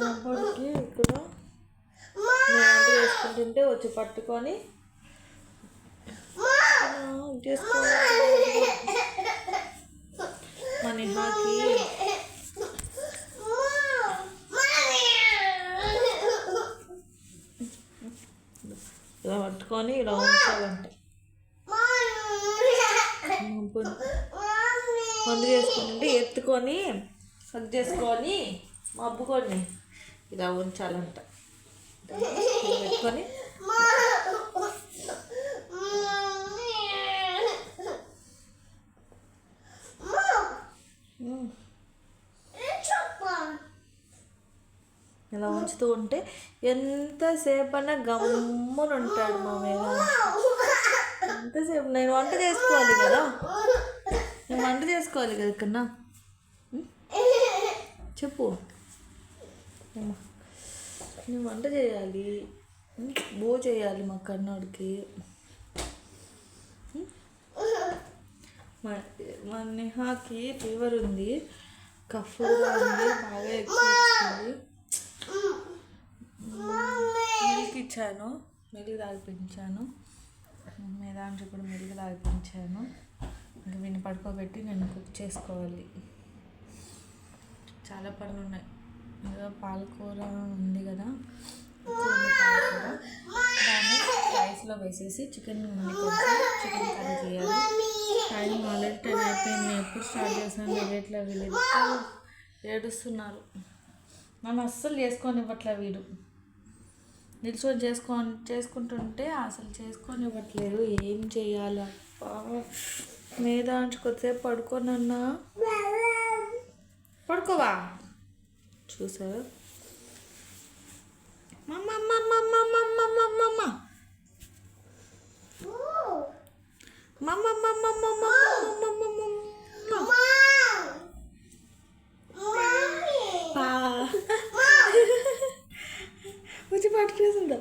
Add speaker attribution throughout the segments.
Speaker 1: అప్పటికి ఇక్కడ నేను వంట చేసుకుంటుంటే వచ్చి పట్టుకొని చేసుకోవాలి. మా నిహాకి ఇలా పట్టుకొని ఇలా ఉంచాలంట. మందు చేసుకుంటుంటే ఎత్తుకొని హగ్ చేసుకొని మబ్బుకొని ఇలా ఉంచాలంట. పెట్టుకొని ఇలా ఉంచుతూ ఉంటే ఎంతసేపన్నా గమ్మున ఉంటాడు మా మీద. ఎంతసేపు నేను వంట చేసుకోవాలి కదా కన్నా చెప్పు. నేను వంట చేయాలి, చేయాలి మా కన్నాడికి. మా నిహాకి ఫీవర్ ఉంది, కఫ్గా ఉంది, బాగా ఎక్కువ వచ్చింది. మిల్క్ ఇచ్చాను, మిల్క్ తాగిపించాను. మేదాంశ కూడా మిల్క్ తాగిపించాను. ఇంకా వీడిని పడుకోబెట్టి నేను కుక్ చేసుకోవాలి. చాలా పనులు ఉన్నాయి. ఇంకా పాలకూర ఉంది కదా, పాలకూర దాన్ని రైస్లో వేసేసి చికెన్ ఉంది, కొంచెం చికెన్ కర్రీ చేయాలి. టైం ఆల్రెడీ 10 అయిపోయింది. ఎప్పుడు స్టార్ట్ చేసాను వీళ్ళెట్లా వీళ్ళు ఏడుస్తున్నారు. నన్ను అస్సలు చేసుకొని ఇవ్వట్లే వీడు. నిల్చొని చేసుకుంటుంటే అసలు చేసుకొని ఇవ్వట్లేదు. ఏం చేయాలి అబ్బా. మేదాంశ కొద్దిసేపు పడుకోనన్నా, పడుకోవా చూసారు. వచ్చి పట్టుకేసిందా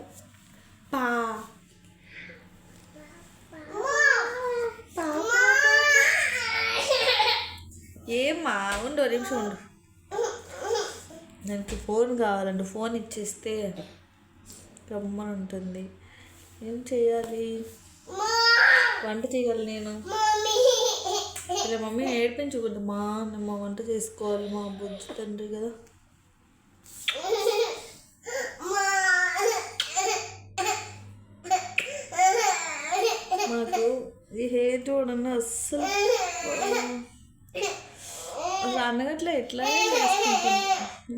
Speaker 1: పా. ఏమ్మా ఉండు, నిమిషం ఉండు. దానికి ఫోన్ కావాలంటే ఫోన్ ఇచ్చేస్తే గమ్మని ఉంటుంది. ఏం చేయాలి, వంట చేయాలి నేను. ఇలా మమ్మీని ఏడిపించుకుంటా. మా వంట చేసుకోవాలి, మా బుజ్జి తండ్రి కదా. మాకు ఈ హెయిర్ చూడన్నా అస్సలు అన్నగట్ల ఎట్లా చేసుకుంటుంది.